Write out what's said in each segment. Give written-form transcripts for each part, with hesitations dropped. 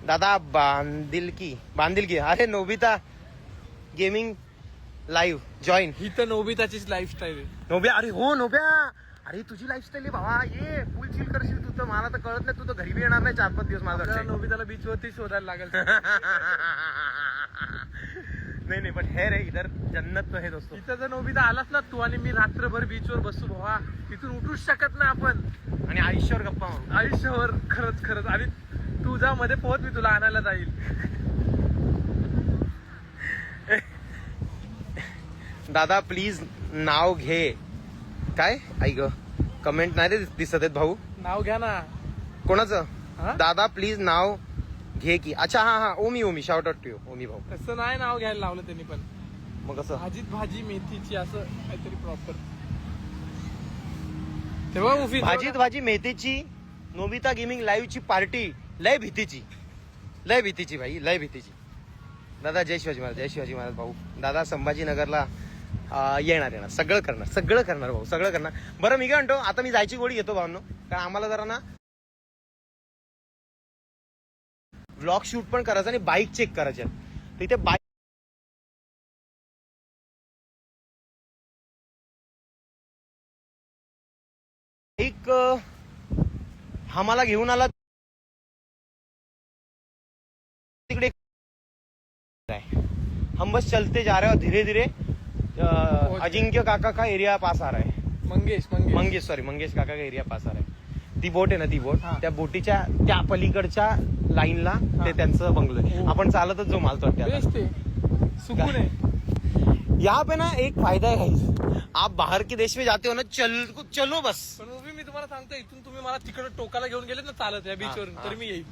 दादा बांधील की अरे नोबिता गेमिंग लाईव्ह जॉईन. ही तर नोबिताचीच लाईफस्टाईल आहे. नोब्या अरे हो नोब्या अरे तुझी लाईफस्टाईल आहे भावा. ये फुल चिल करशील तू तर. मला तर कळत नाही तू तर घरी बी येणार नाही 4-5 दिवस माझा. नोबिताला बीच वरती शोधायला लागेल. नाही पण हे रे इधर जन्नत तो है दोस्तों. इथं जर नोबिता आलास ना तू आणि मी रात्रभर बीचवर बसू भावा. तिथून उठूच शकत नाही आपण. आणि आयुष्यावर गप्पा मारू. आयुष्यावर खरंच आणि तू जा मध्ये पोहोच, मी तुला आणायला जाईल. दादा प्लीज नाव घे. काय ऐक कमेंट नाही रे दिसत आहेत भाऊ. नाव घ्या ना. कोणाचं? हा? दादा प्लीज नाव घे की. अच्छा हा ओमी शाउट आउट टू यू ओमी भाऊ. तसं नाही नाव घ्यायला लावलं त्यांनी पण. मग कसं? भाजी मेथीची असं काहीतरी प्रॉपर. तेव्हा मुफी भाजी मेथीची नोबिता गेमिंग लाईव्हची पार्टी लय भीतीची भाई लय भीतीची. दादा जय शिवाजी महाराज भाऊ. दादा संभाजीनगरला येणार सगळं करणार भाऊ सगळं करणार. बरं मी काय म्हणतो आता मी जायची गोळी घेतो भावांनो. कारण आम्हाला जरा ना व्लॉग शूट पण करायचं आणि बाईक चेक करायचे. तिथे बाईक आम्हाला घेऊन आला तिकडे. हम बस चलते जा रहे हो धीरे धीरे. अजिंक्य काका का एरिया पास आ रहा है. मंगेश काका का एरिया पास आ रहा है. ती बोट आहे ना ती बोट त्या बोटीच्या त्या पलीकडच्या लाईनला ते त्यांचं बंगलो आहे. आपण चालतच जो मालतो सुकून आहे. यहाँ पे ना एक फायदा है गाइस. आप बाहर के देश में जाते हो ना चलो बस. पण मी तुम्हाला सांगतो इथून तुम्ही मला तिकडे टोकाला घेऊन गेले ना चालत या बीचवरून तर मी येईल.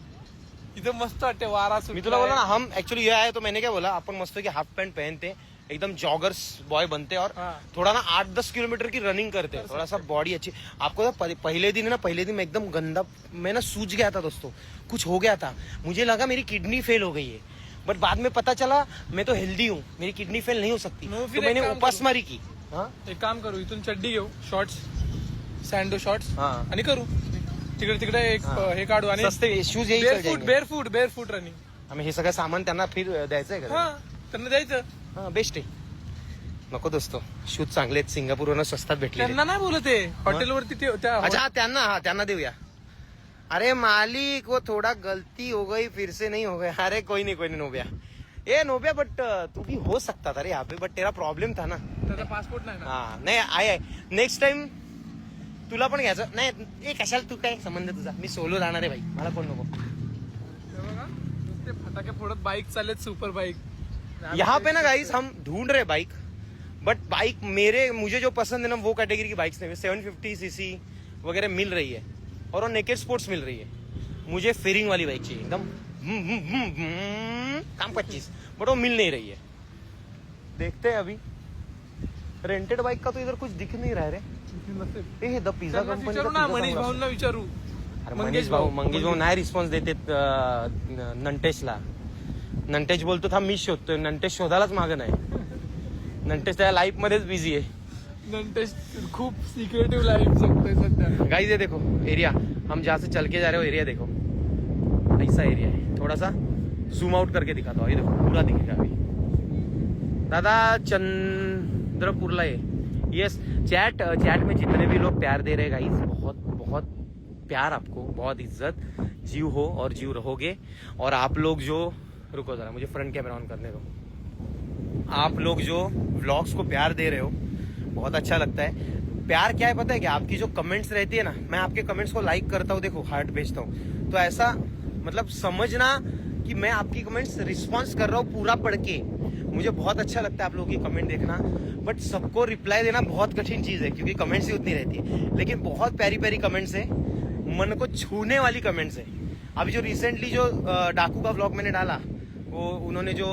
इथं मस्त वाटते वारा. मी तुला बोला ना हम एक्चुअली ये आए तो मैंने क्या बोला अपन मस्त की हाफ पैंट पहनते एकदम जॉगर्स बॉय बनते और थोड़ा ना 8-10 किलोमीटर की रनिंग करते. थोड़ा सा बॉडी अच्छी. आपको पहले दिन मैं एकदम गंदा मैं ना सूज गया था दोस्तों. कुछ हो गया था. मुझे लगा मेरी किडनी फेल हो गई है बट बाद में पता चला मैं तो हेल्दी हूँ. मेरी किडनी फेल नहीं हो सकती. तो मैंने उपासमारी की. एक काम करू इथून चड्डी घेऊ शॉर्ट्स सँडो शॉर्ट्स आणि करू तिकडे एक हे काढू आणि सस्ते शूज बेअरफूट रनिंग. आम्ही हे सगळं सामान त्यांना फिर द्यायचंय का? त्यांना द्यायचं. बेस्ट आहे. नको दोस्तो शूज चांगले आहेत. सिंगापूरवरून स्वस्तात भेटले. त्यांना नाही बोलत आहे हॉटेलवरती. अच्छा त्यांना देऊया. अरे मालिक वो थोड़ा गलती हो गई फिर से नहीं हो गया. अरे कोई नहीं नोबिया. नोबिया बट तू भी हो सकता था रे यहाँ पे बट तेरा प्रॉब्लेम था ना. त्याचा पासपोर्ट नाही ना. नाही आहे नेक्स्ट टाइम तुला पण घ्यायचं नाही. कशाला तू काय संबंध तुझा. मी सोलो जाणार आहे भाई. मला कोण नको. ते फटाके फोडत बाईक चालत सुपर बाईक. यहाँ पे ना गाइस हम ढूंढ रहे बाइक बट बाइक मुझे जो पसंद है ना वो कैटेगरी की बाइक्स नहीं. 750cc वगैरह मिल रही है और वो नेकेड स्पोर्ट्स मिल रही है. मुझे फेरिंग वाली बाइक चाहिए एकदम काम 25 बट वो मिल नहीं रही है. देखते हैं अभी. रेंटेड बाइक का तो इधर कुछ दिख नहीं रहा है रे. द पिझ्झा कंपनी विचारू. मंगेश भाऊ नाही रिस्पॉन्स देते नंटेश बोलतो था मी शोधतोय. नंटेश शोधायलाच मागं नाही. नंटेश त्या लाईफ मध्येच बिझी आहे. नंटेश खूप सिक्रेटिव्ह लाईफ जगतोय सध्या. गाइस ये देखो एरिया हम जहाँ से चल के जा रहे हो एरिया देखो ऐसा एरिया है. थोड़ा सा जूम आउट करके दिखाता हूँ. ये देखो पूरा दिखेगा अभी. दादा चंद्रपुरला है. यस चैट में जितने भी लोग प्यार दे रहे गाइस बहुत प्यार आपको बहुत इज्जत. जीव हो और जीव रहोगे. और आप लोग जो रुको जरा मुझे फ्रंट कैमरा ऑन करने दो. आप लोग जो व्लॉग्स को प्यार दे रहे हो बहुत अच्छा लगता है. प्यार क्या है पता है क्या. आपकी जो कमेंट्स रहती है ना मैं आपके कमेंट्स को लाइक करता हूँ. देखो हार्ट भेजता हूँ तो ऐसा मतलब समझना कि मैं आपकी कमेंट्स रिस्पॉन्स कर रहा हूँ पूरा पढ़ के. मुझे बहुत अच्छा लगता है आप लोगों की कमेंट देखना बट सबको रिप्लाई देना बहुत कठिन चीज है क्योंकि कमेंट्स ही उतनी रहती है. लेकिन बहुत प्यारी कमेंट्स है. मन को छूने वाली कमेंट्स है. अभी जो रिसेंटली जो डाकू का व्लॉग मैंने डाला वो उन्होंने जो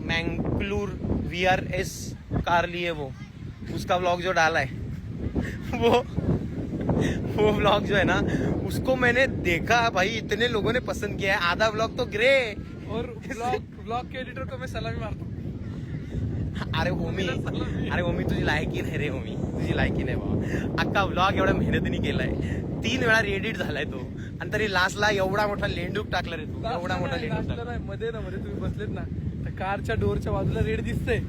मैंगलूर VRS कार लिए वो उसका व्लॉग जो डाला है वो व्लॉग जो है ना उसको मैंने देखा भाई इतने लोगों ने पसंद किया है. आधा व्लॉग तो ग्रे और व्लॉग के एडिटर को मैं सलामी मारता हूँ. अरे ओमी तुझी लायकी नाही रे ओमी, तुझी लायकी नाही बाबा. अख्खा व्लॉग एवढ्या मेहनतीने केलाय, 3 वेळा रेडिट झालाय तो, आणि तरी लास्टला एवढा मोठा लेंडूक टाकला रे तू, एवढा मोठा लेंडूक टाकला. मध्ये तुम्ही बसलेत ना, तर कारच्या डोरच्या बाजूला रेड दिसतंय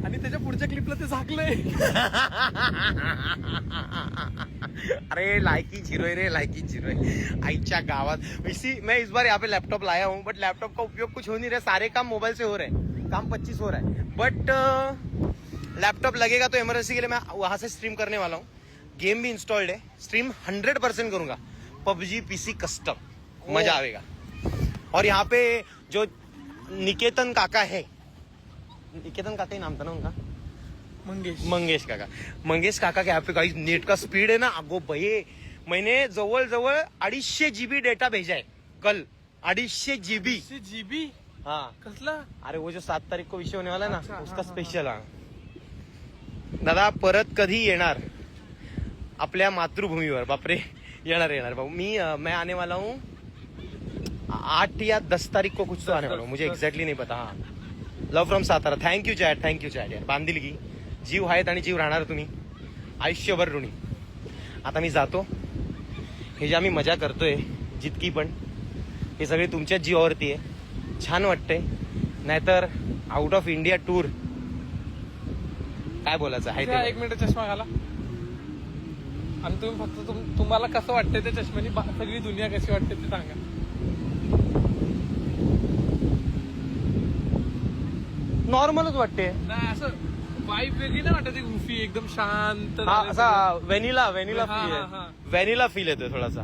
आणि त्याच्या पुढच्या क्लिपला ते झाकलंय. अरे लायकी झिरो रे, लायकी झिरो आईच्या गावात. इसी मैं इस बार यहाँ पे लैपटॉप लाया हूँ, बट लैपटॉप का उपयोग कुछ हो नहीं रहा, सारे काम मोबाइल से हो रहे हैं, काम 25 हो रहा है, बट लैपटॉप लगेगा तो इमरजेंसी के लिए मैं वहां से स्ट्रीम करने वाला हूँ. गेम भी इंस्टॉल्ड है, स्ट्रीम 100% करूंगा, पबजी पीसी कस्टम, मजा आएगा. और यहाँ पे जो निकेतन काका है, निकेतन काका ही नाम था ना उनका, मंगेश काका के यहाँ पे गाइस नेट का स्पीड है ना, अगो भये, मैंने जवळ 250 GB डेटा भेजा है कल. 250 GB. हाँ कसला? अरे वो जो 7 तारीख को विषय होने वाला है ना, अच्छा, उसका हाँ, स्पेशल. हा दादा परत कधी येणार आपल्या मातृभूमीवर? बापरे, येणार भाऊ. मैं आने वाला हूँ 8 या 10 तारीख को कुछ तो आने वाला हूँ, मुझे एक्झॅक्टली नहीं पता. हा लव फ्रॉम सातारा. थँक्यू चॅट यार. बांधिलकी जीव आहेत आणि जीव राहणार तुम्ही आयुष्यभर ऋणी. आता मी जातो. हे जे आम्ही मजा करतोय जितकी पण, हे सगळे तुमच्याच जीवावरती आहे. छान वाटतंय. नाहीतर आउट ऑफ इंडिया टूर काय बोलायचं आहे ते. 1 मिनिट चष्मा घाला आणि तुम्ही फक्त तुम्हाला कसं वाटतंय त्या चष्म्यानी सगळी दुनिया कशी वाटते ते सांगा. नॉर्मलच वाटते. नाही असं वाईब वेगळी नाही वाटत, गुफी एकदम शांत. हा असा व्हॅनिला हा, फील हा, आहे. हा. व्हॅनिला फील येतोय थोडासा.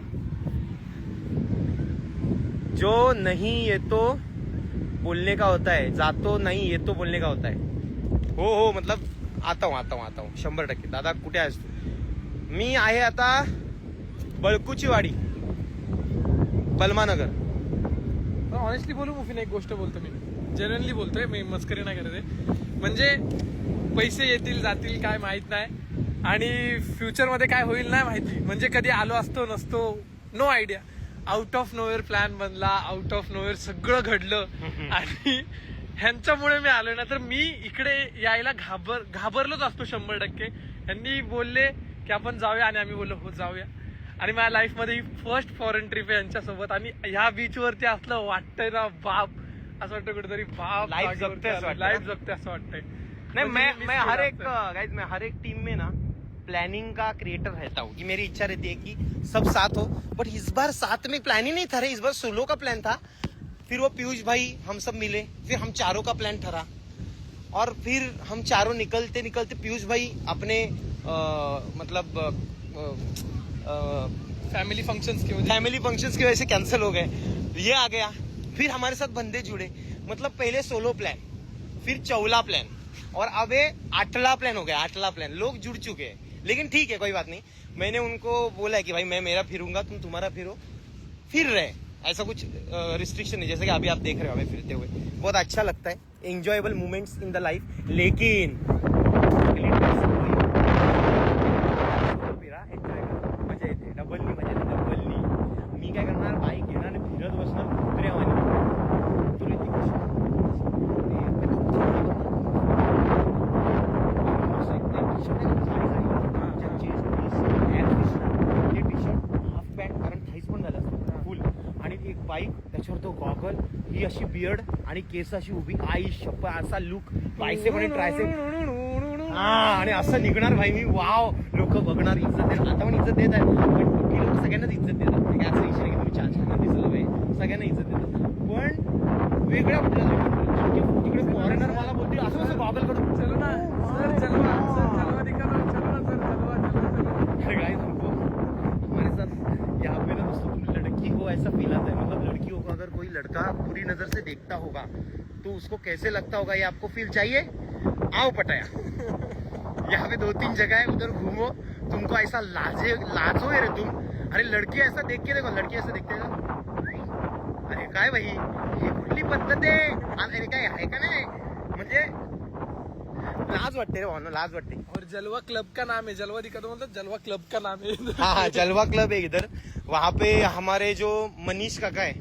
जो नहीं येतो बोलने का होता है, जातो नहीं येतो बोलने का होता है. हो मतलब आता हूँ 100%. दादा कुठे आहेस तू? मी आहे आता बळकुची वाडी, बलमानगर. ऑनेस्टली बोलू मुफीने, एक गोष्ट बोलतो मी, जेन्युइनली बोलतोय मी, मस्करी नाही करत आहे. म्हणजे पैसे येतील जातील काय माहित नाही, आणि फ्युचर मध्ये काय होईल नाही माहिती. म्हणजे कधी आलो असतो नसतो, no idea. Out of nowhere plan बनला, आउट ऑफ नोवेअर सगळं घडलं, आणि ह्यांच्यामुळे मी आलो ना. तर मी इकडे यायला घाबरलोच असतो 100%. यांनी बोलले की आपण जाऊया, आणि आम्ही बोललो हो जाऊया. आणि माझ्या लाईफ मध्ये ही फर्स्ट फॉरेन ट्रिप आहे यांच्यासोबत, आणि ह्या बीच वरती असलं वाटतंय ना, बाप असं वाटतं कुठेतरी, बाप लाईफ जगते असं वाटतंय. नहीं मैं हर एक टीम में ना प्लानिंग का क्रिएटर रहता हूँ, कि मेरी इच्छा रहती है कि सब साथ हो. बट इस बार साथ में प्लान ही नहीं था रे, इस बार सोलो का प्लान था. फिर वो पीयूष भाई हम सब मिले, फिर हम चारों का प्लान ठहरा, और फिर हम चारों निकलते पीयूष भाई अपने मतलब फैमिली फंक्शंस की वजह से कैंसिल हो गए. ये आ गया. फिर हमारे साथ बंदे जुड़े. मतलब पहले सोलो प्लान, फिर चौला प्लान, और अब ये 8ला प्लान हो गया. 8ला प्लान. लोग जुड़ चुके हैं, लेकिन ठीक है कोई बात नहीं. मैंने उनको बोला है कि भाई मैं मेरा फिरूंगा, तुम तुम्हारा फिरो. फिर रहे, ऐसा कुछ रिस्ट्रिक्शन नहीं. जैसे कि अभी आप देख रहे हो हमें फिरते हुए, बहुत अच्छा लगता है. Enjoyable moments in the life. लेकिन मजा येते, डबलनी मजा येते, डबलनी. मी काय करणार, बाईक घेणार आणि फिरत बसणार कुत्र्यावानी. एक बाईक, त्याच्यावर तो गॉगल, ही अशी बियर्ड आणि केस अशी उभी, आई शप्पा असा लुक, बायसेप आणि ट्रायसेप, आणि असं निघणार भाई मी. वाव, लोक बघणार, इज्जत देणार. आता पण इज्जत देत आहे, पण कुठली लोक सगळ्यांनाच इज्जत देतात. काय असं विषय की तुम्ही छान दिसलं पाहिजे, सगळ्यांना इज्जत देतात. पण वेगळ्या कुठल्या तिकडे फॉरेनर मला बोलते असं कसं गॉगल करून, चलो ना सर, चलवा गाइस हमको हमारे साथ यहाँ पे ना दोस्तों लड़की को ऐसा फील आता है, मतलब लड़कियों को अगर कोई लड़का बुरी नजर से देखता होगा तो उसको कैसे लगता होगा, ये आपको फील चाहिए? आओ पटाया. यहाँ पे 2-3 जगह है, उधर घूमो, तुमको ऐसा लाजो रे तुम. अरे लड़की ऐसा देख के देखो, लड़की ऐसा देखते ना, अरे काय भाई ही कुठली पद्धत आहे, अरे काय आहे का नाही, म्हणजे लाज वाटते रे भावना, लाज वाटते. और जलवा क्लब का नाम है, जलवा दिखा तो मतलब जलवा क्लब का नाम है. हाँ जलवा क्लब है इधर. वहाँ पे हमारे जो मनीष काका है,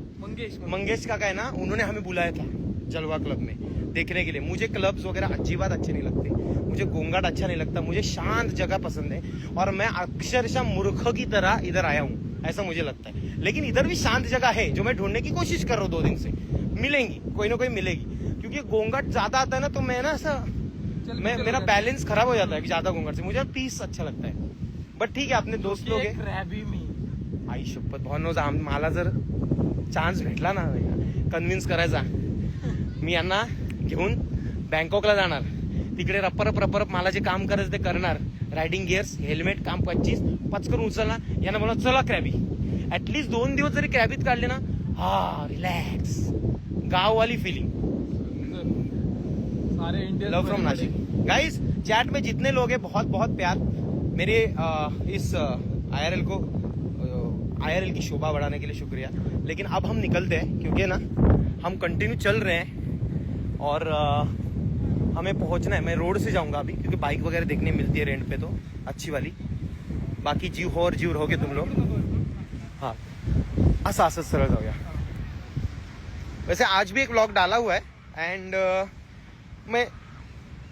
मंगेश काका है ना, उन्होंने हमें बुलाया था. जलवा क्लब में देखने के लिए। मुझे क्लब्स वगैरह अजीबात अच्छे नहीं लगते, मुझे गोंगाट अच्छा नहीं लगता, मुझे शांत जगह पसंद है। और मैं अक्षरशः मूर्ख की तरह इधर आया हूँ, ऐसा मुझे लगता है। लेकिन इधर भी शांत जगह है जो मैं ढूंढने की कोशिश कर रहा हूँ 2 दिन से। मिलेंगी, कोई ना कोई मिलेगी, क्योंकि गोंगाट ज्यादा आता है ना तो मैं ना ऐसा मेरा बैलेंस खराब हो जाता है ज्यादा गोंगाट से। मुझे पीस अच्छा लगता है। बट ठीक आहे, आपले दोस्त लोग आहे। क्रॅबी मी आई शपथ भावनो, मला जर चान्स भेटला ना कन्व्हिन्स करायचा, मी यांना घेऊन बँकॉकला जाणार, तिकडे रपरप मला जे काम करायचं ते करणार, रायडिंग गिअर्स, हेल्मेट, काम 25 पचकरून उचलणार, यांना बोला चला क्रॅबी। ऍटलीस्ट 2 दिवस जरी क्रॅबीत काढले ना, हा रिलॅक्स, गाववाली फिलिंग। सारे Indian love from Nashik. Guys chat में जितने लोग हैं बहुत बहुत प्यार। मेरे इस IRL की शोभा बढ़ाने के लिए शुक्रिया। लेकिन अब हम निकलते हैं, क्योंकि ना हम कंटिन्यू चल रहे हैं और हमें पहुंचना है। मैं रोड से जाऊंगा अभी, क्योंकि बाइक वगैरह देखने मिलती है रेंट पे तो अच्छी वाली। बाकी जीव हो और जीव रहोगे तुम लोग। हाँ असं सरळ जाऊया। वैसे आज भी एक व्लॉग डाला हुआ है एंड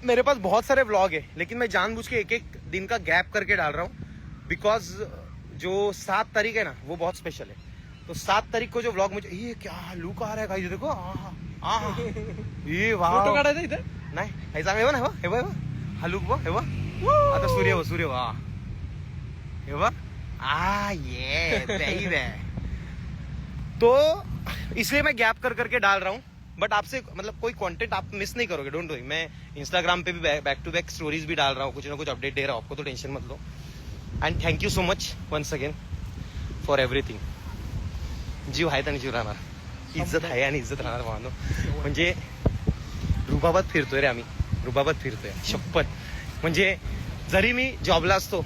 मेरे पास बहुत सारे व्लॉग है, लेकिन मैं जानबूझ के एक दिन का गैप करके डाल रहा हूँ। बिकॉज जो 7 तारीख है ना वो बहुत स्पेशल है। तो 7 तारीख को जो व्लॉग मुझे, ये क्या लुक आ रहा है गाइस, देखो ये वाह, फोटो काढायचा इथे नाही हे चांगलं हे बघ, हे बघ हा लुक बघ, हे बघ आता सूर्य वाह, हे बघ ये बेबी। तो इसलिए मैं गैप करके डाल रहा हूँ। बट आपसे मतलब कोई कंटेंट आप मिस नहीं करोगे, डोंट वरी। मैं इंस्टाग्राम पे भी बैक टू बैक स्टोरीज भी डाल रहा हूँ, कुछ ना कुछ अपडेट दे रहा हूँ आपको, तो टेंशन मत लो। And thank you so much once again for everything. जीव आहे आणि जीव राहणार, इज्जत आहे आणि इज्जत राहणार भावानो। म्हणजे रुबाबात फिरतोय रे आम्ही, रुबाबात फिरतोय शपथ। म्हणजे जरी मी जॉबला असतो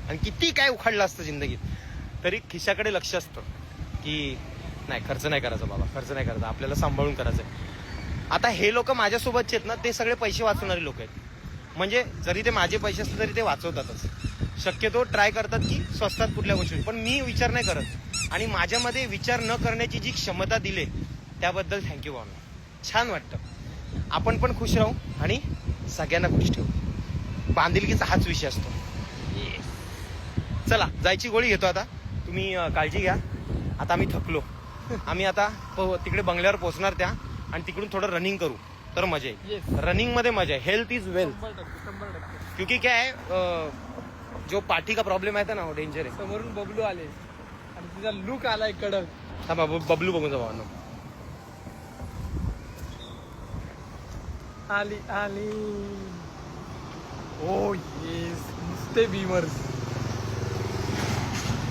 आणि किती काय उखाडलं असतं जिंदगीत, तरी खिशाकडे लक्ष असतं की नाही खर्च नाही करायचा बाबा, खर्च नाही करायचा, आपल्याला सांभाळून करायचंय। आता हे लोक माझ्यासोबतचे आहेत ना, ते सगळे पैसे वाचवणारे लोक आहेत। म्हणजे जरी ते माझे पैसे असले तरी ते वाचवतातच। शक्यतो ट्राय करतात की स्वस्तात कुठल्या गोष्टी, पण मी विचार नाही करत। आणि माझ्यामध्ये विचार न करण्याची जी क्षमता दिली त्याबद्दल थँक्यू भावना। छान वाटतं। आपण पण खुश राहू आणि सगळ्यांना खुश ठेवू, बांधिलकीचा हाच विषय असतो। चला जायची गोळी घेतो आता, तुम्ही काळजी घ्या। आता आम्ही थकलो, आम्ही आता तिकडे बंगल्यावर पोहोचणार त्या, आणि तिकडून थोडं रनिंग करू तर मजा येईल। रनिंग मध्ये मजा आहे, हेल्थ इज वेल्थ। 100%। क्योंकि क्या है जो पाठी का प्रॉब्लेम आहे ना वो डेंजर आहे। समोरून बबलू आले आणि तिचा लुक आलाय कडक। हा बबलू बघून जा भावांनो। आली ओ येस, नुसते बीमर्स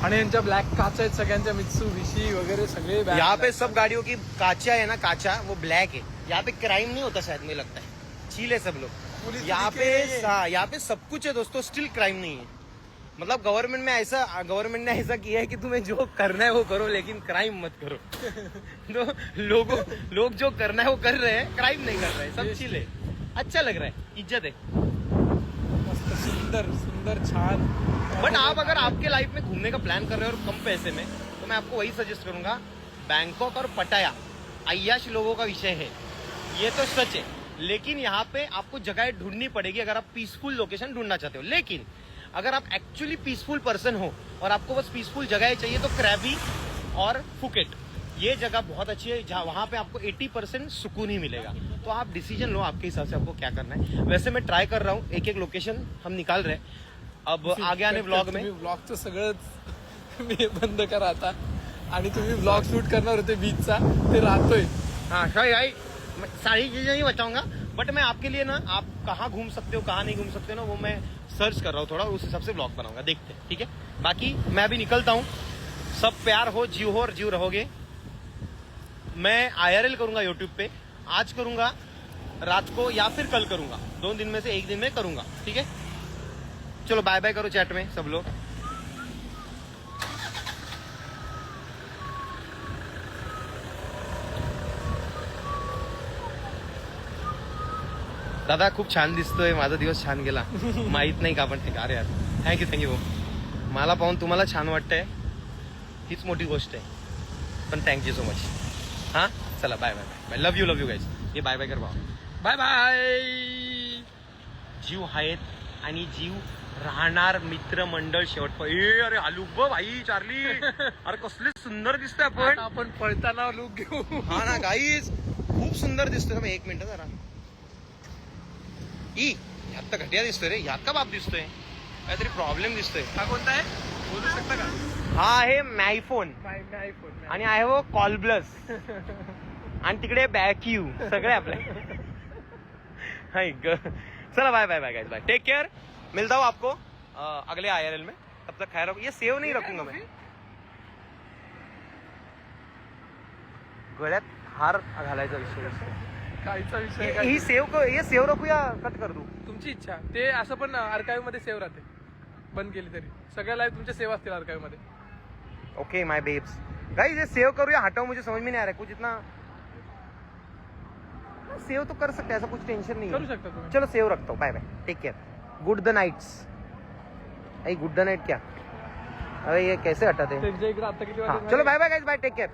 आणि यांच्या ब्लॅक काच आहेत सगळ्यांच्या, मित्सुबिशी वगैरे सगळे। यहाँ पे सब गाड़ियों की काचा है ना, काचा वो ब्लैक है। यहाँ पे क्राइम नहीं होता शायद, मुझे लगता है चील है सब लोग। यहाँ पे सब कुछ है दोस्तों, स्टिल क्राइम नहीं है। मतलब गवर्नमेंट ने ऐसा किया है कि तुम्हें जो करना है वो करो, लेकिन क्राइम मत करो। तो लोग जो करना है वो कर रहे हैं, क्राइम नहीं कर रहे हैं, सब चिल है, अच्छा लग रहा है, इज्जत है। मस्त सुंदर छान। बट आप अगर आपके लाइफ में घूमने का प्लान कर रहे हो और कम पैसे में, तो मैं आपको वही सजेस्ट करूंगा, बैंकॉक और पटाया अय्याश लोगों का विषय है, ये तो सच है। लेकिन यहाँ पे आपको जगह ढूंढनी पड़ेगी अगर आप पीसफुल लोकेशन ढूंढना चाहते हो। लेकिन अगर आप एक्चुअली पीसफुल पर्सन हो और आपको बस पीसफुल जगह चाहिए, तो क्रैबी और फुकेट ये जगह बहुत अच्छी है, जहाँ वहां पे आपको 80% सुकून ही मिलेगा। तो आप डिसीजन लो आपके हिसाब से आपको क्या करना है। वैसे मैं ट्राय कर रहा हूँ, एक लोकेशन हम निकाल रहे हैं अब आगे आने व्लॉग में। व्लॉगचं सगळंच मी बंद करा आता, आणि तुम्ही व्लॉग शूट करणार होते बीचचा, ते राहतोय। हाँ शाही सारी चीजें नहीं बताऊंगा, बट मैं आपके लिए ना, आप कहाँ घूम सकते हो कहाँ नहीं घूम सकते हो ना, वो मैं सर्च कर रहा हूँ थोड़ा, उस हिसाब से ब्लॉग बनाऊंगा, देखते हैं। ठीक है, बाकी मैं अभी निकलता हूँ। सब प्यार हो, जीव हो और जीव रहोगे। मैं IRL करूंगा यूट्यूब पे, आज करूंगा रात को या फिर कल करूंगा, 2 दिन में से 1 दिन में करूंगा। ठीक है, चलो बाय बाय करो चैट में सब लोग। दादा खूप छान दिसतोय, माझा दिवस छान गेला, माहित नाही का आपण ते। अरे यार थँक्यू मला पाहून तुम्हाला छान वाटतंय, हीच मोठी गोष्ट आहे, पण थँक्यू सो मच। हाँ चला bye bye bye love you guys. ये बाय बाय कर भावा. Bye bye. जीव आहेत आणि जीव राहणार मित्रमंडळ शेवट. अरे आलू ब भाई चार्ली. अरे कसले सुंदर दिसतोय आपण. आता आपण पळताना लुक घेऊ. हा ना गाईज खूप सुंदर दिसतोय. मग एक मिनिट जरा. ह्यात तर घटिया दिसतोय रे. ह्यात का बाप दिसतोय. काहीतरी प्रॉब्लेम दिसतोय. हा कोणता आहे बोलू शकता का? हा आहे मायफोन आयफोन. आणि आहे वो कॉल प्लस आणि तिकडे बॅक्यू सगळे आपले. हाय ग. चला bye bye bye guys bye. Take care. मिलता हूँ आपको अगले IRL में. तब तक ख्याल रखो. ये सेव नहीं रखूंगा मैं. गळ्यात हार घालायचा विषय काहीचा विषय ही सेव ये सेव रखू या कट कर दू. तुमची इच्छा. ते असं पण आर्काइव्ह मध्ये सेव्ह राहते. बंद केली तरी सगळ्या लाईव्ह तुमच्या सेव्ह असतील आर्काइव्ह मध्ये. ओके माय बेब्स. गाइस ये सेव करूँ या हटाओ मुझे समझ में नहीं आ रहा है. कुछ इतना सेव तो कर सकते हैं. ऐसा कुछ टेंशन नहीं करू है. शकता तुम्ही. चलो सेव रखता हूँ. Bye bye. Take care. Good the nights. अरे गुड द नाइट क्या. अरे ये कैसे हटाते हैं. त्यांच्या इकडे आता किती हाँ वाजले? चलो bye bye guys bye. Take care.